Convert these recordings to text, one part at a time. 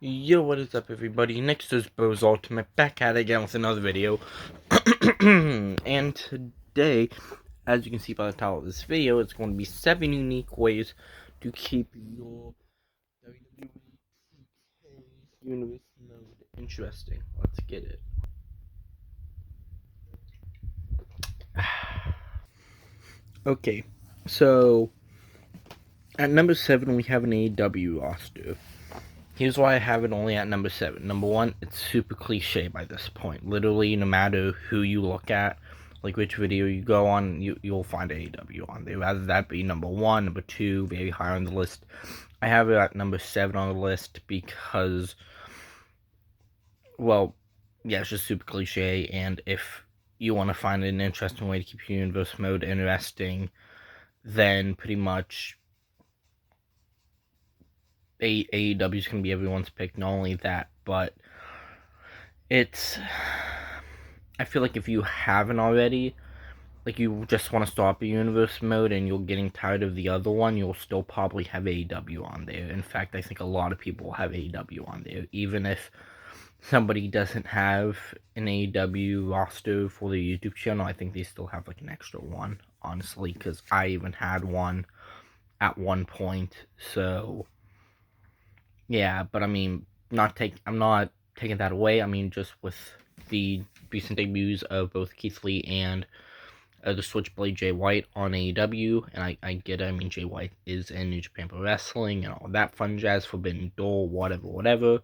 Yo, what is up, everybody? Next is Bo's Ultimate, back at it again with another video. And today, as you can see by the title of this video, it's going to be 7 unique ways to keep your WWE Universe mode interesting. Let's get it. Okay, so at number 7 we have an Ecw roster. Here's why I have it only at number 7. Number 1, it's super cliche by this point. Literally, no matter who you look at, like which video you go on, you'll find AEW on there. Rather that be number 1, number 2, very high on the list. I have it at number 7 on the list because, well, yeah, it's just super cliche, and if you want to find an interesting way to keep your universe mode interesting, then pretty much AEW is going to be everyone's pick. Not only that, but I feel like if you haven't already, like you just want to start the universe mode and you're getting tired of the other one, you'll still probably have AEW on there. In fact, I think a lot of people have AEW on there. Even if somebody doesn't have an AEW roster for their YouTube channel, I think they still have like an extra one, honestly, because I even had one at one point. So yeah, but I mean, I'm not taking that away. I mean, just with the recent debuts of both Keith Lee and the Switchblade Jay White on AEW, and I get it. I mean, Jay White is in New Japan Pro Wrestling and all that fun jazz, Forbidden Door, whatever.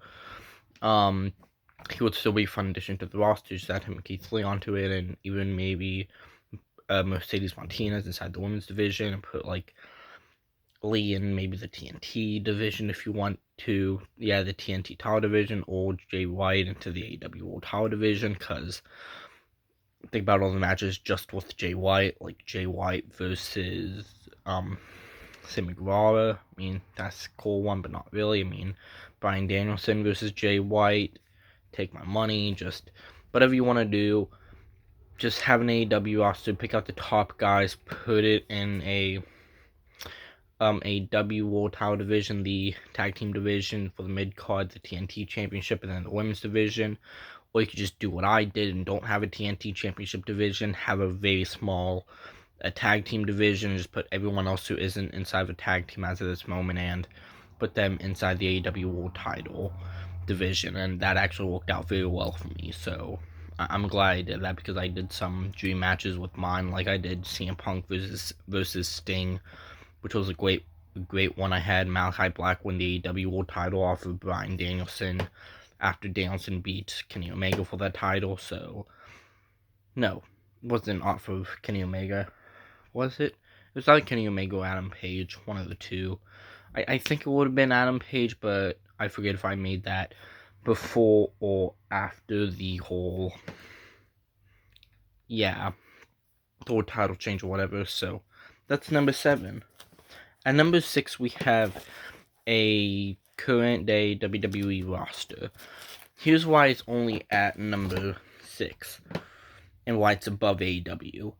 He would still be a fun addition to the roster. Just add him and Keith Lee onto it, and even maybe Mercedes Martinez inside the women's division, and put like Lee in maybe the TNT division if you want to. Yeah, the TNT title division, or Jay White into the AEW World title division, because think about all the matches just with Jay White, like Jay White versus Sammy Guevara. I mean, that's a cool one, but not really. I mean, Bryan Danielson versus Jay White, take my money, just whatever you want to do. Just have an AEW roster, pick out the top guys, put it in a World title division, the tag team division for the mid card, the TNT championship, and then the women's division. Or you could just do what I did and don't have a TNT championship division, have a very small tag team division, and just put everyone else who isn't inside of a tag team as of this moment and put them inside the AEW World title division. And that actually worked out very well for me. So I'm glad I did that, because I did some dream matches with mine, like I did CM Punk versus Sting, which was a great one. I had Malachi Black win the AEW World title off of Bryan Danielson after Danielson beat Kenny Omega for that title. So no, it wasn't off of Kenny Omega, was it? It was like Kenny Omega or Adam Page, one of the two. I think it would have been Adam Page, but I forget if I made that before or after the whole, yeah, the whole title change or whatever. So that's number 7. At number 6, we have a current day WWE roster. Here's why it's only at number 6 and why it's above AEW.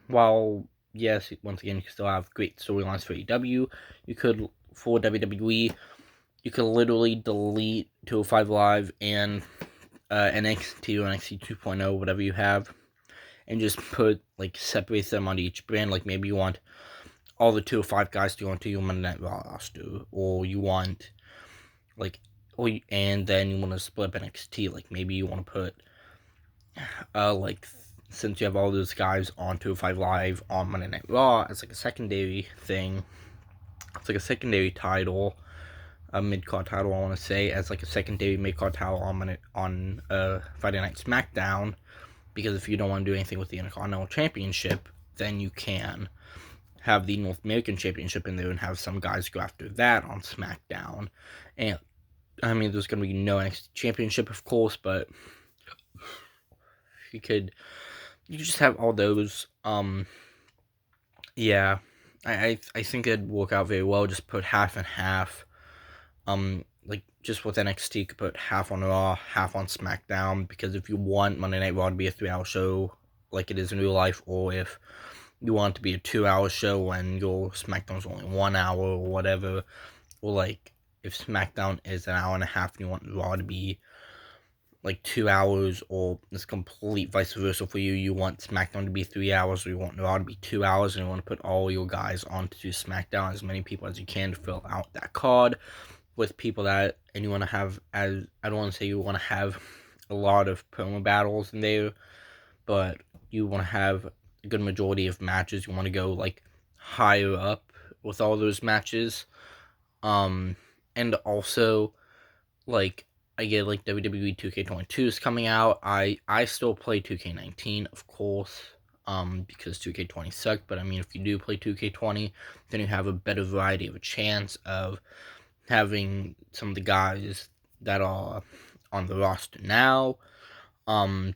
While yes, once again, you can still have great storylines for AEW, you could, for WWE, you could literally delete 205 Live and NXT or NXT 2.0, whatever you have, and just put, like, separate them on each brand. Like, maybe you want all the 205 guys to go into your Monday Night Raw roster, or you want, like, and then you want to split up NXT. Like, maybe you want to put, like, since you have all those guys on 205 Live on Monday Night Raw as, like, a secondary thing. It's like a secondary title, a mid-card title, I want to say, as, like, a secondary mid-card title on Friday Night SmackDown. Because if you don't want to do anything with the Intercontinental Championship, then you can have the North American Championship in there and have some guys go after that on SmackDown. And, I mean, there's going to be no NXT Championship, of course, but you could just have all those. Yeah, I think it'd work out very well. Just put half and half. Like, just with NXT, you could put half on Raw, half on SmackDown, because if you want Monday Night Raw to be a 3-hour show like it is in real life, or if you want it to be a 2-hour show when your SmackDown's only 1 hour or whatever, or like if SmackDown is an hour and a half and you want Raw to be like 2 hours, or it's complete vice versa for you. You want SmackDown to be 3 hours, or you want Raw to be 2 hours, and you want to put all your guys onto SmackDown, as many people as you can to fill out that card with people that, and you want to have, as I don't want to say you want to have a lot of promo battles in there, but you want to have a good majority of matches. You want to go like higher up with all those matches, and also like I get like WWE 2K22 is coming out. I still play 2K19, of course, because 2K20 sucked. But I mean, if you do play 2K20, then you have a better variety of a chance of having some of the guys that are on the roster now, than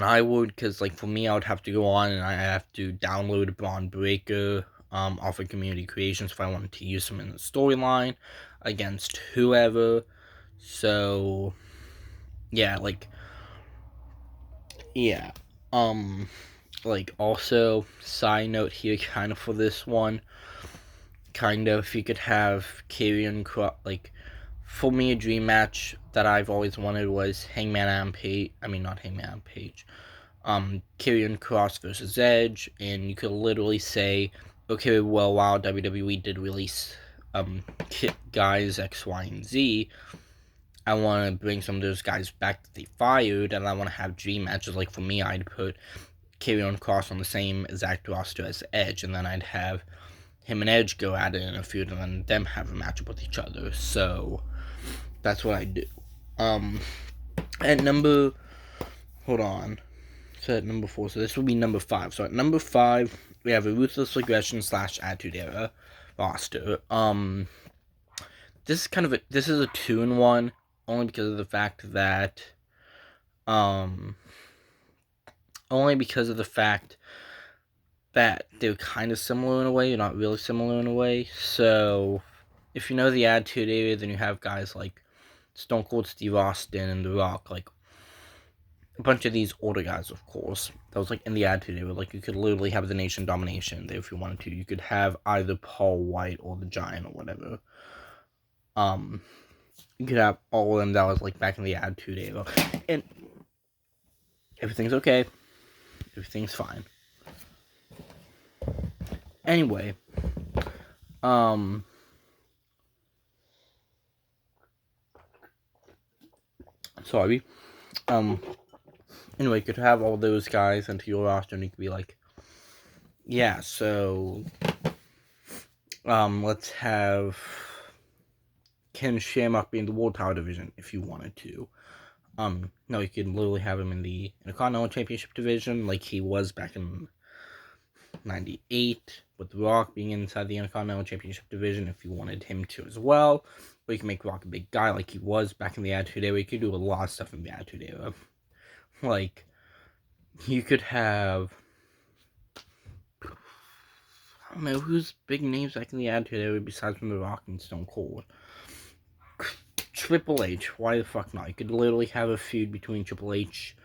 I would. Because like for me, I would have to go on and I have to download Braun Breaker off of Community Creations if I wanted to use them in the storyline against whoever. So yeah, like also side note here, kind of for this one, kind of if you could have Karrion Kross, like for me a dream match that I've always wanted was Hangman Adam Page. I mean not Hangman Adam Page. Karrion Kross versus Edge, and you could literally say, okay, well, while WWE did release guys X, Y, and Z, I want to bring some of those guys back that they fired, and I want to have dream matches. Like for me, I'd put Karrion Kross on the same exact roster as Edge, and then I'd have him and Edge go at it in a feud, and then them have a matchup with each other. So that's what I do. At number, hold on. So at number 4, so this will be number 5. So at number 5, we have a Ruthless Aggression / Attitude Era roster. This is a 2-in-1. Only because of the fact that, they're kind of similar in a way, not really similar in a way. So, if you know the Attitude Era, then you have guys like Stone Cold Steve Austin and The Rock, like a bunch of these older guys, of course. That was like in the Attitude Era. Like you could literally have the Nation Domination there if you wanted to. You could have either Paul White or the Giant or whatever. You could have all of them that was like back in the Attitude Era, and everything's okay. Everything's fine. Anyway, sorry. Anyway, you could have all those guys into your roster, and you could be like, yeah, so, let's have Ken Shamrock be in the World Title Division if you wanted to. No, you could literally have him in the Intercontinental Championship division, like he was back in 98, with The Rock being inside the Intercontinental Championship division if you wanted him to as well. Or you can make Rock a big guy like he was back in the Attitude Era. You could do a lot of stuff in the Attitude Era. Like, you could have, I don't know, who's big names back in the Attitude Era besides from The Rock and Stone Cold? Triple H, why the fuck not? You could literally have a feud between Triple H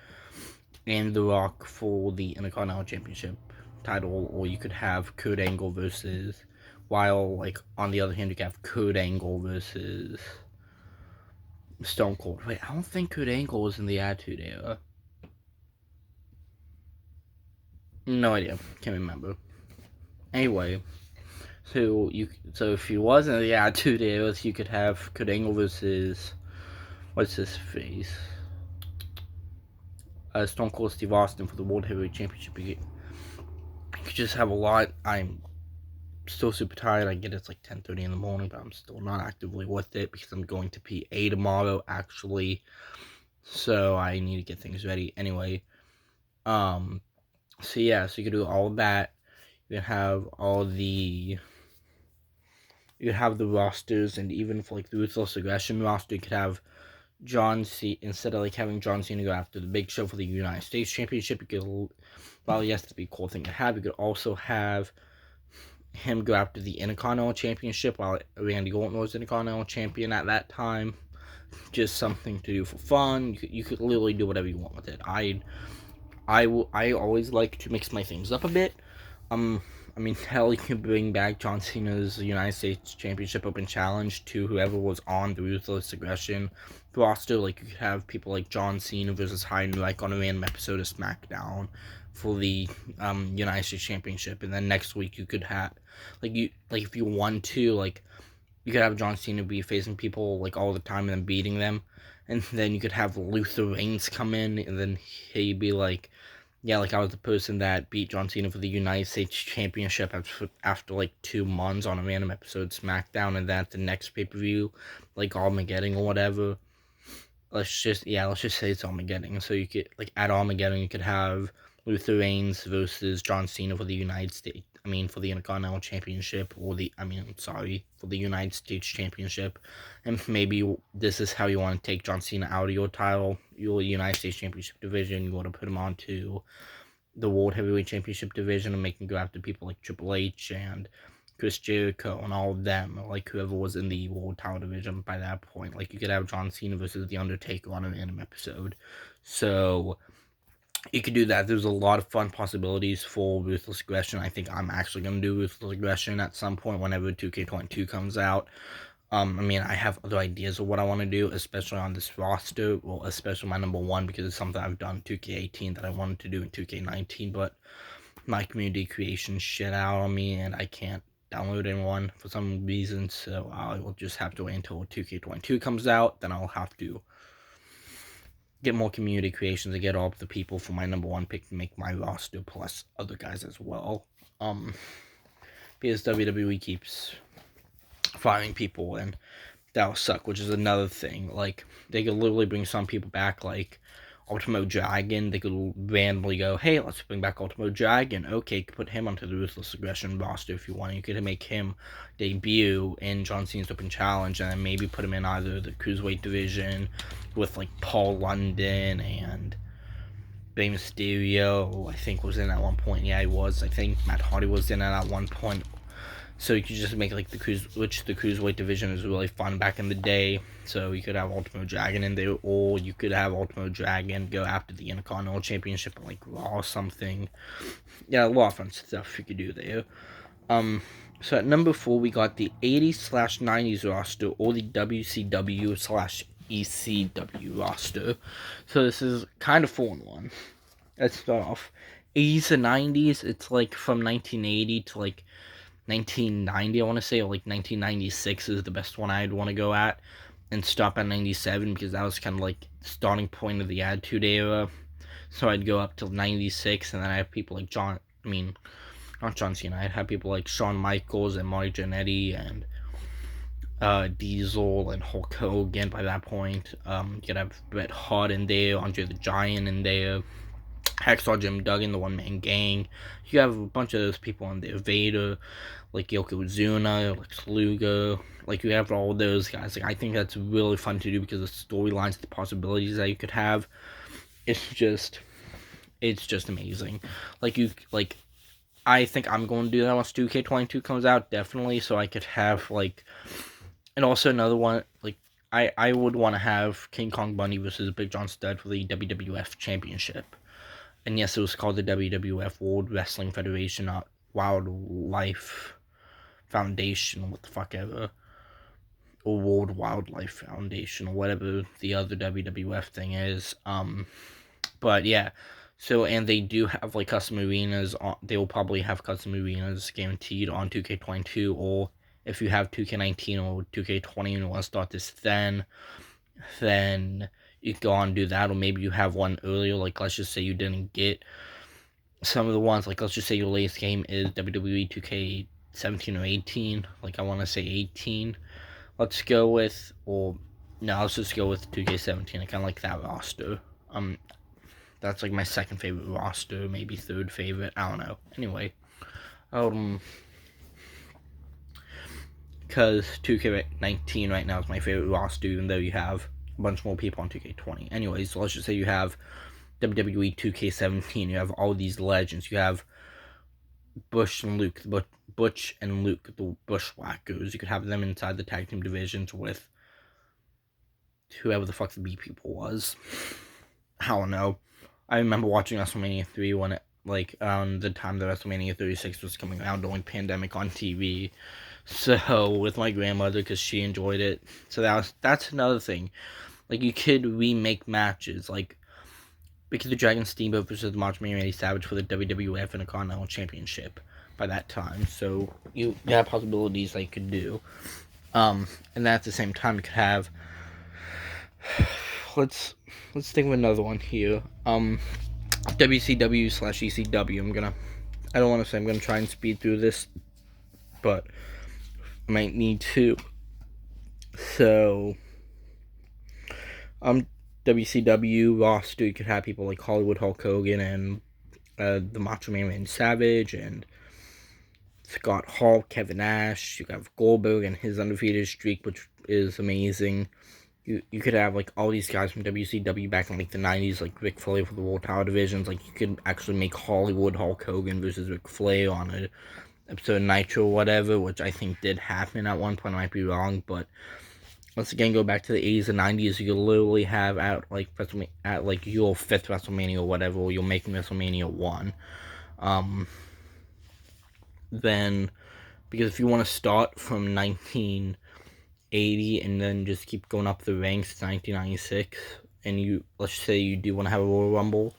and The Rock for the Intercontinental Championship title, or you could have Kurt Angle versus, while, like, on the other hand, you could have Kurt Angle versus Stone Cold. Wait, I don't think Kurt Angle was in the Attitude Era. No idea, can't remember. Anyway, so if he was in the Attitude Era, you could have Kurt Angle versus, what's his face? Stone Cold Steve Austin for the World Heavyweight Championship. You could just have a lot. I'm still super tired. I get it's like 10:30 in the morning, but I'm still not actively with it because I'm going to PA tomorrow, actually. So I need to get things ready. Anyway, so yeah, so you could do all of that. You can have you have the rosters, and even for like the Ruthless Aggression roster, you could have John Cena, instead of like having John Cena go after the Big Show for the United States Championship, you could, well, yes, that'd be a cool thing to have. You could also have him go after the Intercontinental Championship while Randy Orton was Intercontinental Champion at that time. Just something to do for fun. You could literally do whatever you want with it. I always like to mix my things up a bit. I mean, hell, you can bring back John Cena's United States Championship Open Challenge to whoever was on the Ruthless Aggression roster. Like, you could have people like John Cena versus Heidenreich on a random episode of SmackDown for the United States Championship, and then next week you could have, if you want to, like, you could have John Cena be facing people like all the time and then beating them, and then you could have Luther Reigns come in, and then he'd be like, yeah, like I was the person that beat John Cena for the United States Championship after like 2 months on a random episode of SmackDown, and then at the next pay-per-view, like Armageddon or whatever. Let's just say it's Armageddon. So you could, like, at Armageddon, you could have Luther Reigns versus John Cena for the United States. I mean, for the Intercontinental Championship, for the United States Championship. And maybe this is how you want to take John Cena out of your title, your United States Championship division. You want to put him onto the World Heavyweight Championship division and make him go after people like Triple H and Chris Jericho and all of them, or like whoever was in the World Title division by that point. Like, you could have John Cena versus The Undertaker on a random episode. So you could do that. There's a lot of fun possibilities for Ruthless Aggression. I think I'm actually going to do Ruthless Aggression at some point whenever 2K22 comes out. I mean, I have other ideas of what I want to do, especially on this roster. Well, especially my number one, because it's something I've done in 2K18 that I wanted to do in 2K19, but my community creation shit out on me, and I can't download anyone for some reason, so I will just have to wait until 2K22 comes out. Then I'll have to get more community creations and get all of the people for my number one pick to make my roster, plus other guys as well. Because WWE keeps firing people, and that will suck, which is another thing. Like, they could literally bring some people back, like Ultimo Dragon. They could randomly go, hey, let's bring back Ultimo Dragon. Okay, you could put him onto the Ruthless Aggression roster if you want. You could make him debut in John Cena's Open Challenge, and then maybe put him in either the Cruiserweight division with, like, Paul London and Rey Mysterio, I think, was in at one point. Yeah, he was. I think Matt Hardy was in at one point. So you could just make, like, the Cruiserweight division is really fun back in the day. So you could have Ultimo Dragon in there, or you could have Ultimo Dragon go after the Intercontinental Championship on, like, Raw or something. Yeah, a lot of fun stuff you could do there. So at number 4, we got the 80s/90s roster, or the WCW Slash Ecw roster. So this is kind of 4-in-1. Let's start off. 80s and 90s, it's like from 1980 to like 1990, I want to say, or like 1996 is the best one I'd want to go at, and stop at 97, because that was kind of like the starting point of the Attitude Era. So I'd go up till 96, and then I have people like not John Cena, I'd have people like Shawn Michaels and Marty Jannetty and Diesel and Hulk Hogan by that point. You could have Bret Hart in there, Andre the Giant in there, Hacksaw Jim Duggan, the One Man Gang. You have a bunch of those people in there. Vader, like Yokozuna, Lex Luger. Like, you have all those guys. Like, I think that's really fun to do because the storylines, the possibilities that you could have. It's just amazing. I think I'm going to do that once 2K22 comes out, definitely, so I could have, like, and also another one, like, I would want to have King Kong Bundy versus Big John Studd for the WWF Championship. And yes, it was called the WWF World Wrestling Federation, not Wildlife Foundation, what the fuck ever. Or World Wildlife Foundation, or whatever the other WWF thing is. But yeah. So, and they do have, like, custom arenas. They will probably have custom arenas guaranteed on 2K22, or if you have 2K19 or 2K20 and you want to start this then you can go on and do that, or maybe you have one earlier. Like, let's just say you didn't get some of the ones, like, let's just say your latest game is WWE 2K17 or 18, like, I want to say 18, let's just go with 2K17, I kind of like that roster. That's, like, my second favorite roster, maybe third favorite, I don't know. Anyway, because 2K19 right now is my favorite roster, even though you have a bunch more people on 2K20. Anyways, so let's just say you have WWE 2K17, you have all these legends. You have Butch and Luke, the Bushwhackers. You could have them inside the tag team divisions with whoever the fuck the B people was. I don't know. I remember watching WrestleMania 3 when like the time that WrestleMania 36 was coming out during pandemic on TV. So with my grandmother, because she enjoyed it. So that's another thing. Like, you could remake matches, like Ricky the Dragon Steamboat versus Macho Man Randy Savage for the WWF Intercontinental Championship by that time. So you have possibilities that you could do. And then at the same time, you could have. Let's think of another one here. WCW slash ECW. I don't want to say I'm gonna try and speed through this, but I might need to. So, WCW roster, you could have people like Hollywood Hulk Hogan and the Macho Man Randy Savage and Scott Hall, Kevin Nash. You have Goldberg and his undefeated streak, which is amazing. You could have like all these guys from WCW back in like the 90s, like Ric Flair for the World Title divisions. Like, you could actually make Hollywood Hulk Hogan versus Ric Flair on a episode of Nitro or whatever, which I think did happen at one point. I might be wrong, but once again, go back to the 80s and 90s. You could literally have at like your 5th WrestleMania or whatever, or you're making WrestleMania 1. Then, because if you want to start from 1980 and then just keep going up the ranks to 1996, and let's say you do want to have a Royal Rumble,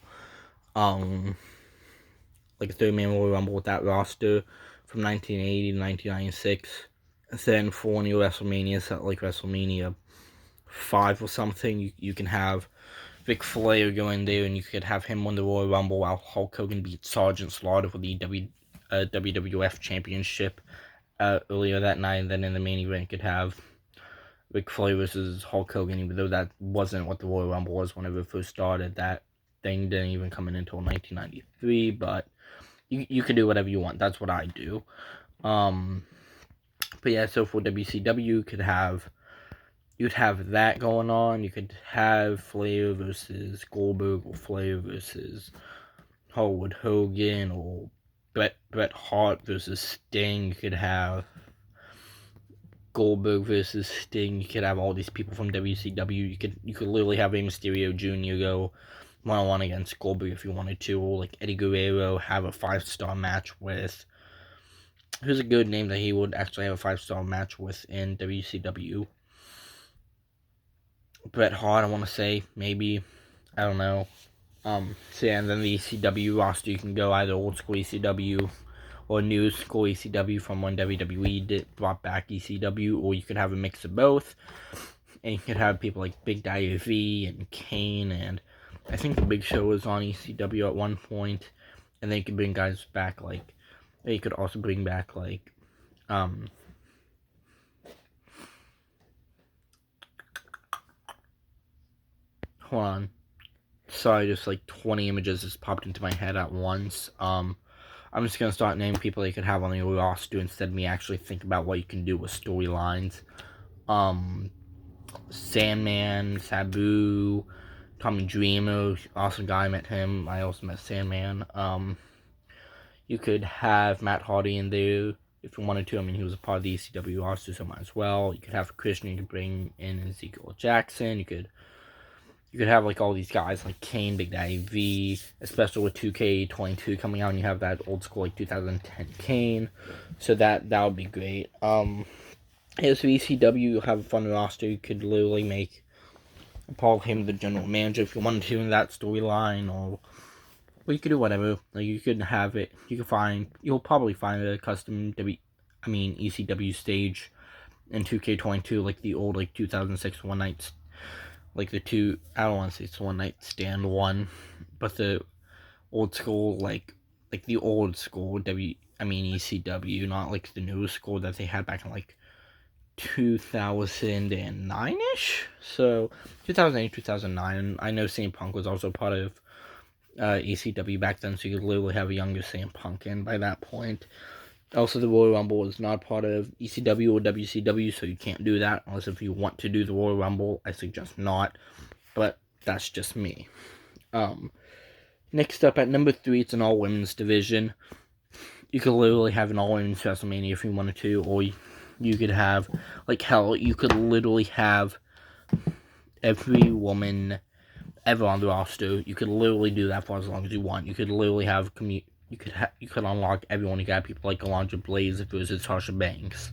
like a 30-man Royal Rumble with that roster from 1980 to 1996. Then for one of your WrestleManias, like WrestleMania 5 or something, you can have Ric Flair go in there, and you could have him win the Royal Rumble while Hulk Hogan beat Sergeant Slaughter for the WWF Championship earlier that night. And then in the main event, you could have Ric Flair versus Hulk Hogan, even though that wasn't what the Royal Rumble was whenever it first started. That thing didn't even come in until 1993, but you could do whatever you want. That's what I do. But yeah, so for WCW, you'd have that going on. You could have Flair versus Goldberg, or Flair versus Hollywood Hogan, or Bret Hart versus Sting. You could have Goldberg versus Sting. You could have all these people from WCW. You could literally have Rey Mysterio Jr. go one-on-one against Goldberg if you wanted to, or like Eddie Guerrero have a 5-star match with. Who's a good name that he would actually have a 5-star match with in WCW? Bret Hart, I want to say, maybe. I don't know. So yeah, and then the ECW roster, you can go either old school ECW or new school ECW from when WWE brought back ECW, or you could have a mix of both. And you could have people like Big Daddy V and Kane, and I think the Big Show was on ECW at one point. And then you could bring guys back like, you could also bring back like, hold on. Sorry, just like 20 images just popped into my head at once. I'm just gonna start naming people you could have on your roster instead of me actually think about what you can do with storylines. Sandman, Sabu, Tommy Dreamer, awesome guy, I met him. I also met Sandman. You could have Matt Hardy in there if you wanted to. I mean, he was a part of the ECW roster, so might as well. You could have Christian. You could bring in Ezekiel Jackson. You could have like all these guys like Kane, Big Daddy V, especially with 2K22 coming out, and you have that old school like 2010 Kane. So that would be great. As for ECW, you have a fun roster. You could literally make Paul Heyman the general manager if you wanted to in that storyline, or you could do whatever. Like, you could have it. You'll probably find a custom ECW stage in 2K22, like the old like 2006 One Night, like the two. I don't want to say it's One Night Stand one, but the old school like the old school ECW, not like the new school that they had back in like 2009-ish. So 2008, 2009. I know CM Punk was also part of ECW back then, so you could literally have a younger CM Punk in by that point. Also, the Royal Rumble was not part of ECW or WCW, so you can't do that unless if you want to do the Royal Rumble. I suggest not, but that's just me. Next up at number 3, it's an all-women's division. You could literally have an all-women's WrestleMania if you wanted to, or you could have, like, hell, you could literally have every woman ever on the roster. You could literally do that for as long as you want. You could literally have you could unlock everyone. You got people like Alondra Blaze if it was Sasha Banks,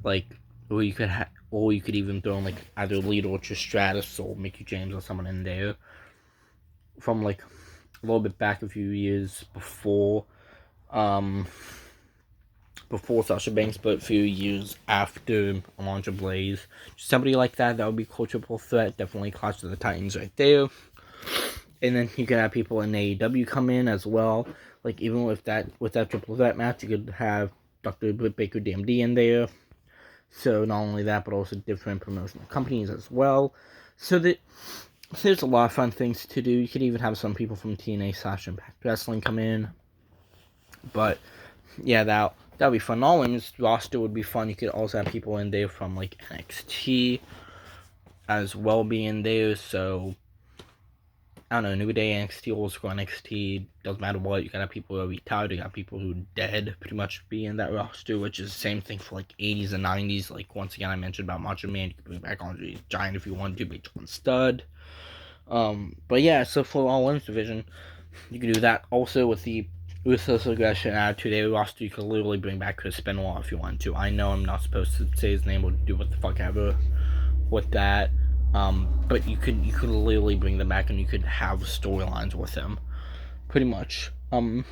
like, or you could even throw in like either Lita or Stratus or Mickey James or someone in there from like a little bit back a few years before Sasha Banks, but a few years after Alondra Blaze. Somebody like that would be cool triple threat. Definitely Clash of the Titans right there. And then you could have people in AEW come in as well. Like, even with that triple threat match, you could have Dr. Britt Baker DMD in there. So not only that, but also different promotional companies as well. So there's a lot of fun things to do. You could even have some people from TNA / Impact Wrestling come in. But yeah, that'd be fun. Not only this roster would be fun, you could also have people in there from like NXT as well being there. So I don't know, New Day, NXT, old school NXT, doesn't matter what. You gotta have people who are retired, you got people who are dead, pretty much be in that roster, which is the same thing for like 80s and 90s. Like, once again, I mentioned about Macho Man. You could bring back Andre Giant if you want to, Big John Studd. But yeah, so for All Women's Division, you can do that. Also with the Ruthless Aggression Attitude Era roster, you can literally bring back Chris Benoit if you want to. I know I'm not supposed to say his name or do what the fuck ever with that. But you could literally bring them back and you could have storylines with them, pretty much. I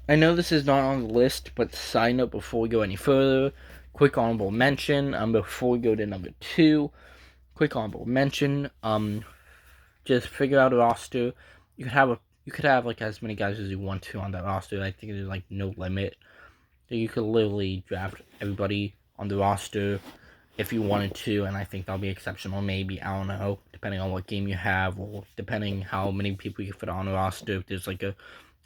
know this is not on the list, but side note before we go any further, quick honorable mention. Before we go to number 2, quick honorable mention. Just figure out a roster. You could have like as many guys as you want to on that roster. I think there's like no limit. So you could literally draft everybody on the roster if you wanted to, and I think that'll be exceptional. Maybe, I don't know, depending on what game you have, or depending how many people you can fit on a roster. If there's like a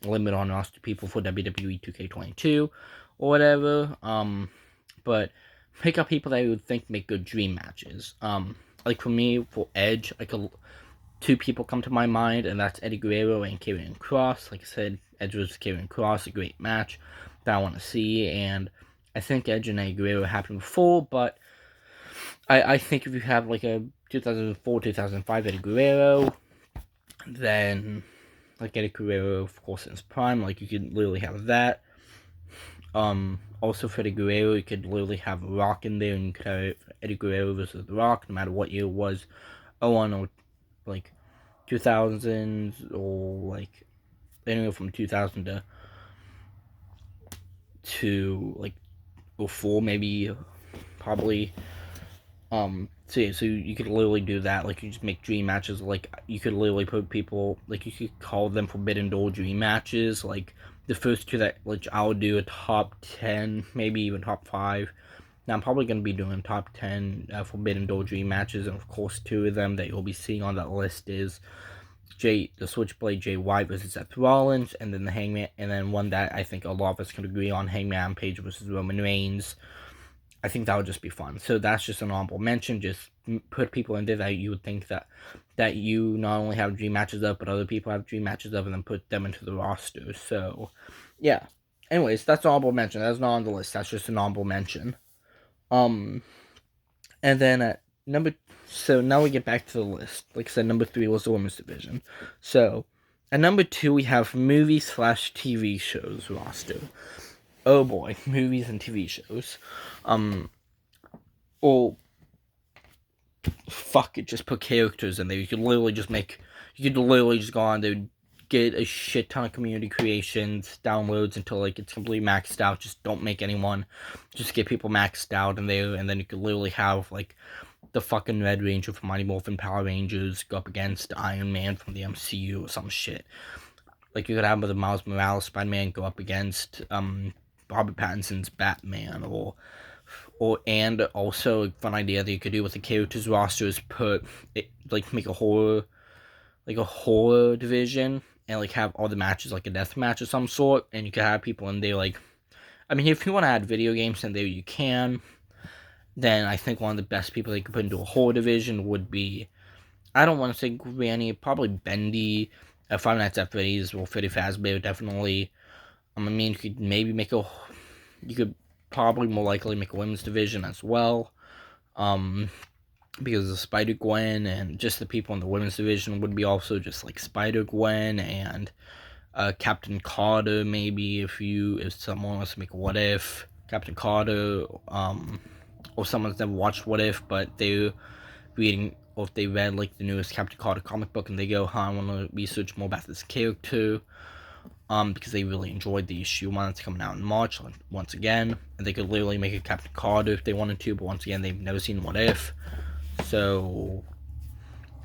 limit on roster people for WWE 2K22 or whatever. But pick up people that you would think make good dream matches. Like for me, for Edge, two people come to my mind, and that's Eddie Guerrero and Karrion Kross. Like I said, Edge vs. Karrion Kross, a great match that I want to see, and I think Edge and Eddie Guerrero happened before, but I think if you have like a 2004, 2005 Eddie Guerrero, then like Eddie Guerrero, of course, in his prime, like you could literally have that. Also for Eddie Guerrero, you could literally have Rock in there, and you could have Eddie Guerrero versus The Rock, no matter what year it was, 01 or like 2000s, or like anywhere from 2000 to like 04, maybe, probably. So yeah, so you could literally do that. Like, you just make dream matches. Like, you could literally put people, like, you could call them Forbidden Door dream matches. Like, the first two that, like, I'll do a top 10, maybe even top 5. Now, I'm probably going to be doing top 10 Forbidden Door dream matches. And, of course, 2 of them that you'll be seeing on that list is the Switchblade Jay White versus Seth Rollins. And then the Hangman, and then one that I think a lot of us can agree on, Hangman Page versus Roman Reigns. I think that would just be fun. So that's just an honorable mention. Just put people in there that you would think that you not only have dream matches of, but other people have dream matches of, and then put them into the roster. So, yeah. Anyways, that's an honorable mention. That's not on the list. That's just an honorable mention. And then at so now we get back to the list. Like I said, number 3 was the women's division. So, at number 2, we have movies / TV shows roster. Oh boy, movies and TV shows. Or fuck it, just put characters in there. You could literally just go on there, get a shit ton of community creations, downloads until like it's completely maxed out. Just don't make anyone. Just get people maxed out in there, and then you could literally have like the fucking Red Ranger from Mighty Morphin Power Rangers go up against Iron Man from the MCU or some shit. Like, you could have the Miles Morales Spider-Man go up against Robert Pattinson's Batman, and also a fun idea that you could do with the characters roster is make a horror division, and like have all the matches like a death match of some sort, and you could have people in there like, I mean, if you want to add video games in there, you can. Then I think one of the best people they could put into a horror division would be, I don't want to say Granny, probably Bendy, Five Nights at Freddy's, or Freddy Fazbear, definitely. I mean, you could probably more likely make a women's division as well. because of Spider-Gwen, and just the people in the women's division would be also just like Spider-Gwen and Captain Carter, maybe if someone wants to make What If, Captain Carter, or someone's never watched What If, but they're reading, or if they read like the newest Captain Carter comic book and they go, I want to research more about this character, because they really enjoyed the issue one that's coming out in March, once again, and they could literally make a Captain Carter if they wanted to, but once again, they've never seen What If, so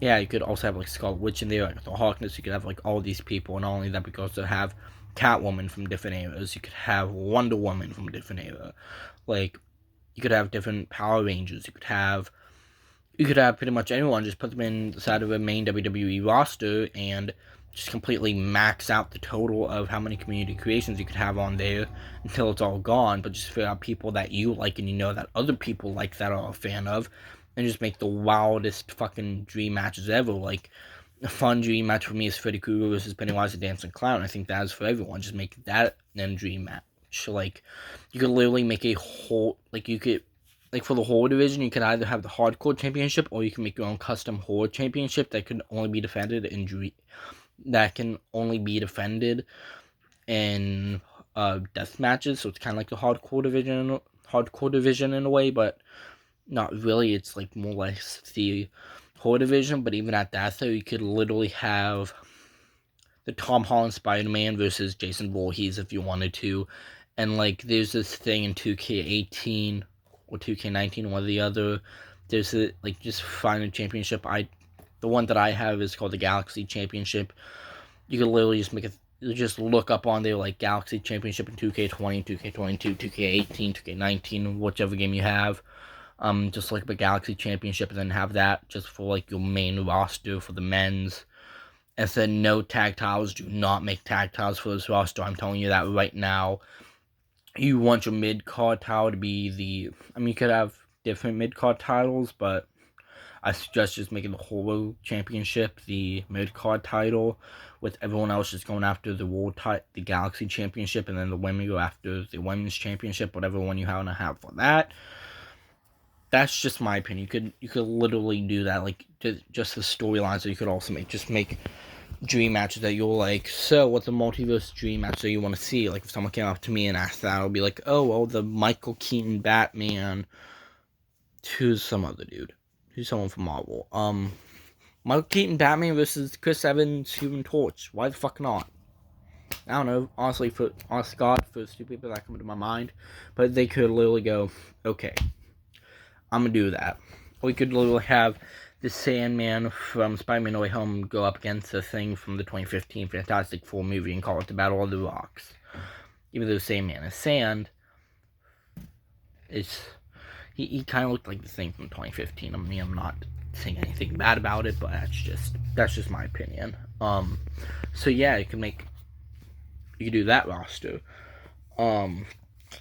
yeah, you could also have like Scarlet Witch in there, like the Harkness. You could have like all these people, and not only that, but you could also have Catwoman from different eras. You could have Wonder Woman from different era. Like you could have different Power Rangers. You could have pretty much anyone. Just put them inside of a main WWE roster and just completely max out the total of how many community creations you could have on there until it's all gone. But just figure out people that you like and you know that other people like that are a fan of, and just make the wildest fucking dream matches ever. Like, a fun dream match for me is Freddy Krueger versus Pennywise the Dancing Clown. I think that is for everyone. Just make that then dream match. Like, you could literally make a whole, like, you could, like, for the horror division, you could either have the hardcore championship, or you can make your own custom horror championship that can only be defended in death matches. So it's kind of like the hardcore division in a way, but not really. It's like more like the horror division. But even at that, though, you could literally have the Tom Holland Spider-Man versus Jason Voorhees if you wanted to. And like, there's this thing in 2K18 or 2K19, one or the other. There's a, like, just find a championship. The one that I have is called the Galaxy Championship. You could literally just look up on there like Galaxy Championship in 2K20, 2K22, 2K18, 2K19, whichever game you have. Just like a Galaxy Championship, and then have that just for like your main roster for the men's. And then no tag titles. Do not make tag titles for this roster. I'm telling you that right now. You want your mid-card title to be you could have different mid-card titles, but I suggest just making the Horror Championship the mid-card title, with everyone else just going after the the Galaxy Championship, and then the women go after the Women's Championship, whatever one you want to have for that. That's just my opinion. You could literally do that, like, just the storylines that you could also make dream matches that you're like, so what's a multiverse dream match that you want to see? Like, if someone came up to me and asked that, I'll be like, oh, well, the Michael Keaton Batman, who's some other dude, who's someone from Marvel, Michael Keaton Batman versus Chris Evans Human Torch. Why the fuck not? I don't know, honestly, honest God, first two people that come into my mind, but they could literally go, okay, I'm gonna do that. We could literally have the Sandman from Spider-Man No Way Home go up against the Thing from the 2015 Fantastic Four movie and call it the Battle of the Rocks. Even though Sandman is sand, he kind of looked like the Thing from 2015. I mean, I'm not saying anything bad about it, but that's just my opinion. So yeah, you could do that roster.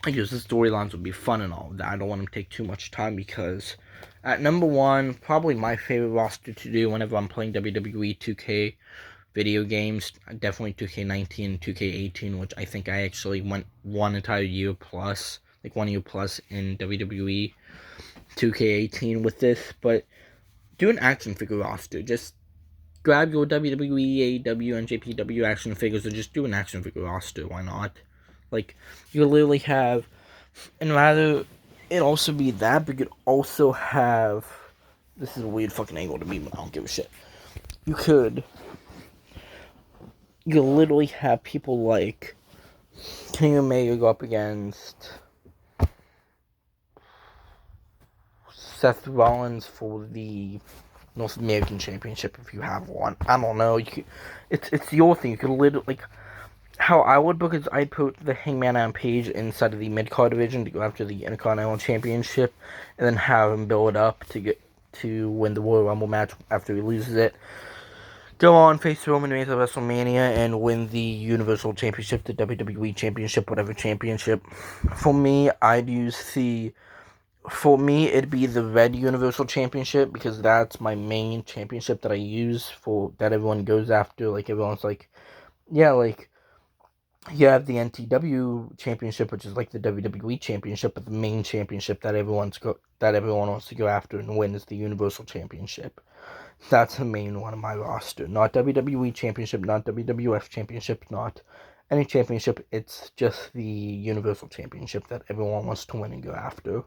I guess the storylines would be fun and all that. I don't want to take too much time, because at number one, probably my favorite roster to do whenever I'm playing WWE 2K video games, definitely 2K19 and 2K18, which I think I actually went 1 entire year plus, like 1 year plus in WWE 2K18 with this. But do an action figure roster. Just grab your WWE, AEW, and JPW action figures, or just do an action figure roster. Why not? Like, you literally have, and rather it also be that, but you could also have, this is a weird fucking angle to me, but I don't give a shit. You could literally have people like Kenny Omega go up against Seth Rollins for the North American Championship if you have one. I don't know. It's your thing. You could literally, like, how I would book is I'd put the Hangman Adam Page inside of the mid-card division to go after the Intercontinental Championship, and then have him build up to win the Royal Rumble match after he loses it. Go on, face Roman Reigns at WrestleMania, and win the Universal Championship, the WWE Championship, whatever championship. For me, it'd be the Red Universal Championship, because that's my main championship that I use that everyone goes after. Like, everyone's like, yeah, like, You have the NTW Championship, which is like the WWE Championship, but the main championship that everyone wants to go after and win is the Universal Championship. That's the main one of my roster. Not WWE Championship, not WWF Championship, not any championship. It's just the Universal Championship that everyone wants to win and go after.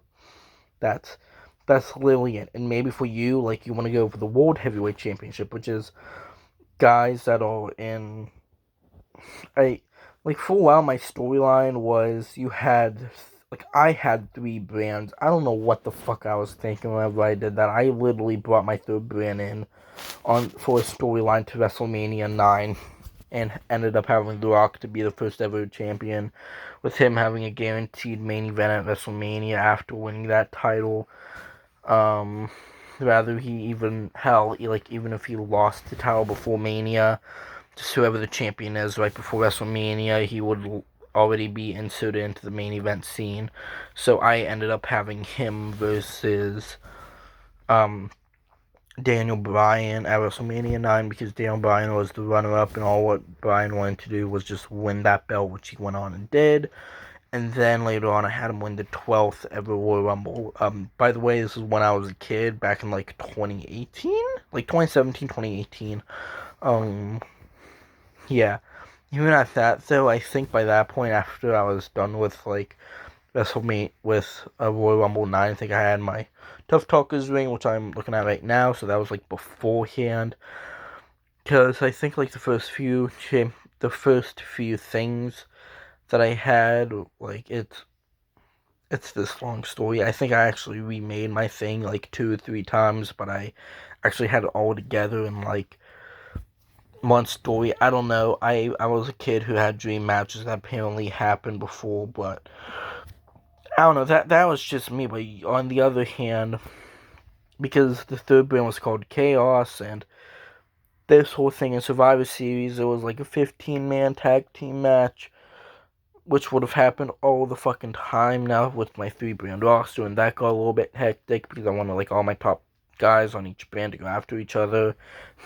That's literally it. And maybe for you, like, you want to go for the World Heavyweight Championship, which is guys that are in for a while my storyline was I had 3 brands. I don't know what the fuck I was thinking whenever I did that. I literally brought my 3rd brand in for a storyline to WrestleMania 9 and ended up having The Rock to be the first ever champion, with him having a guaranteed main event at WrestleMania after winning that title. Rather even if he lost the title before Mania, just whoever the champion is right before WrestleMania, he would already be inserted into the main event scene. So I ended up having him versus Daniel Bryan at WrestleMania 9 because Daniel Bryan was the runner-up, and all what Bryan wanted to do was just win that belt, which he went on and did. And then later on, I had him win the 12th ever Royal Rumble. By the way, this is when I was a kid, back in 2018, 2017, 2018. Yeah. Even at that, though, I think by that point, after I was done with WrestleMania with Royal Rumble 9, I think I had my Tough Talkers ring, which I'm looking at right now. So that was beforehand, because I think the first few things that I had, it's this long story. I think I actually remade my thing 2 or 3 times, but I actually had it all together in one story. I don't know. I was a kid who had dream matches that apparently happened before, but I don't know. That was just me. But on the other hand, because the 3rd brand was called Chaos, and this whole thing in Survivor Series, it was a 15-man tag team match, which would have happened all the fucking time now with my 3-brand roster, and that got a little bit hectic because I wanted all my top guys on each brand to go after each other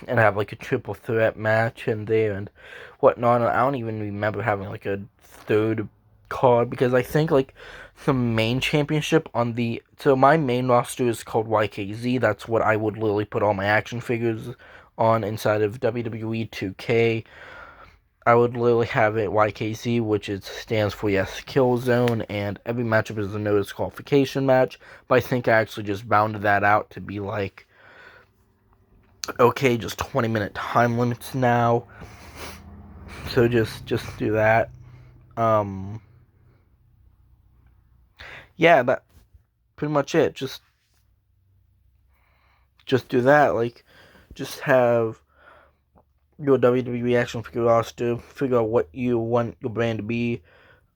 and have a triple threat match in there and whatnot. And I don't even remember having a 3rd card, because I think the main championship so my main roster is called YKZ. That's what I would literally put all my action figures on inside of WWE 2K. I would literally have it YKZ, which stands for Yes Kill Zone, and every matchup is a no disqualification match. But I think I actually just rounded that out to be okay, just 20-minute time limits now. So just do that. Yeah, that pretty much it. Just do that. Just have your WWE action figure roster, figure out what you want your brand to be,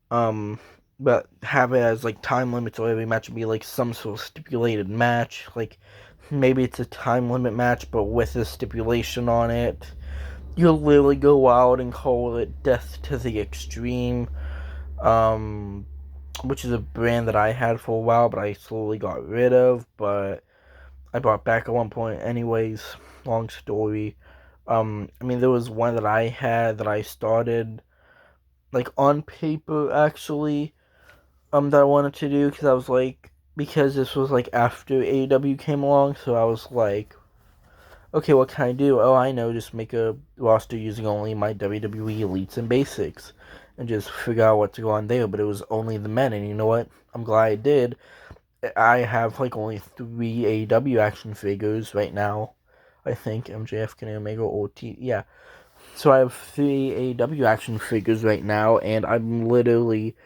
but have it as time limits, so every match would be some sort of stipulated match. Maybe it's a time limit match, but with a stipulation on it. You'll literally go out and call it Death to the Extreme, which is a brand that I had for a while, but I slowly got rid of, but I brought back at one point anyways. Long story. There was one that I had that I started, on paper, actually, that I wanted to do, because I was because this was, after AEW came along, so I was okay, what can I do? Oh, I know, just make a roster using only my WWE Elites and Basics, and just figure out what to go on there, but it was only the men, and you know what? I'm glad I did. I have, only 3 AEW action figures right now. I think MJF, Kenny Omega, OT, yeah. So I have 3 AEW action figures right now, and I'm literally,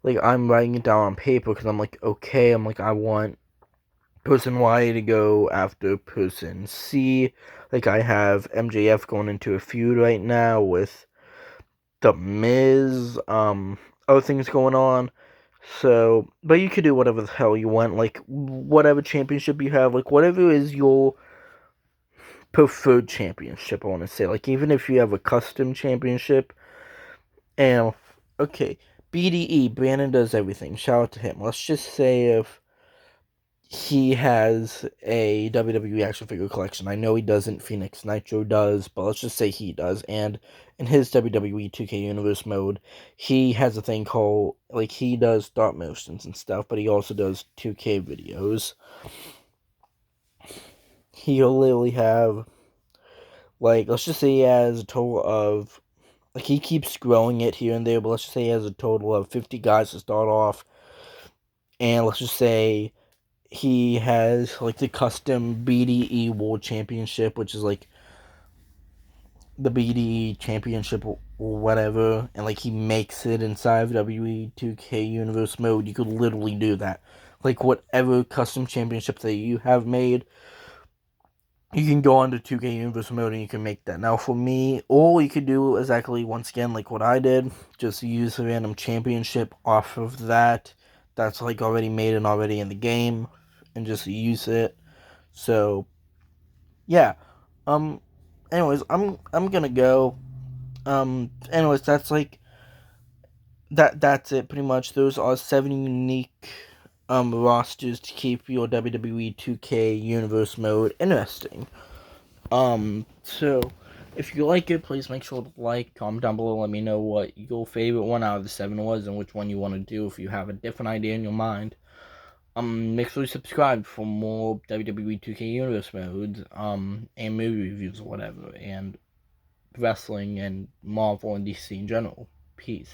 I'm writing it down on paper, because I'm okay, I want person Y to go after person C. I have MJF going into a feud right now with The Miz, other things going on. So, but you could do whatever the hell you want, whatever championship you have, whatever is your preferred championship, I want to say. Even if you have a custom championship, and, okay, BDE, Brandon does everything, shout out to him. Let's just say if he has a WWE action figure collection. I know he doesn't, Phoenix Nitro does, but let's just say he does. And in his WWE 2K Universe mode, he has a thing called, like, he does stop motions and stuff, but he also does 2K videos. He'll literally have, like, let's just say he has a total of, like, he keeps growing it here and there, but let's just say he has a total of 50 guys to start off. And let's just say he has, like, the custom BDE World Championship, which is, like, the BDE Championship or whatever, and, like, he makes it inside of WWE 2K Universe mode. You could literally do that. Like, whatever custom championship that you have made, you can go onto 2K Universe mode and you can make that. Now, for me, all you could do exactly, once again, like what I did, just use a random championship off of that. That's, like, already made and already in the game, and just use it. So, yeah. Anyways, I'm gonna go. Anyways, that's, like, that's it pretty much. Those are 7 unique rosters to keep your WWE 2K Universe mode interesting. So if you like it, please make sure to like, comment down below, let me know what your favorite one out of the 7 was and which one you want to do if you have a different idea in your mind. Make sure you subscribe for more WWE 2K Universe modes, and movie reviews or whatever, and wrestling and Marvel and DC in general. Peace.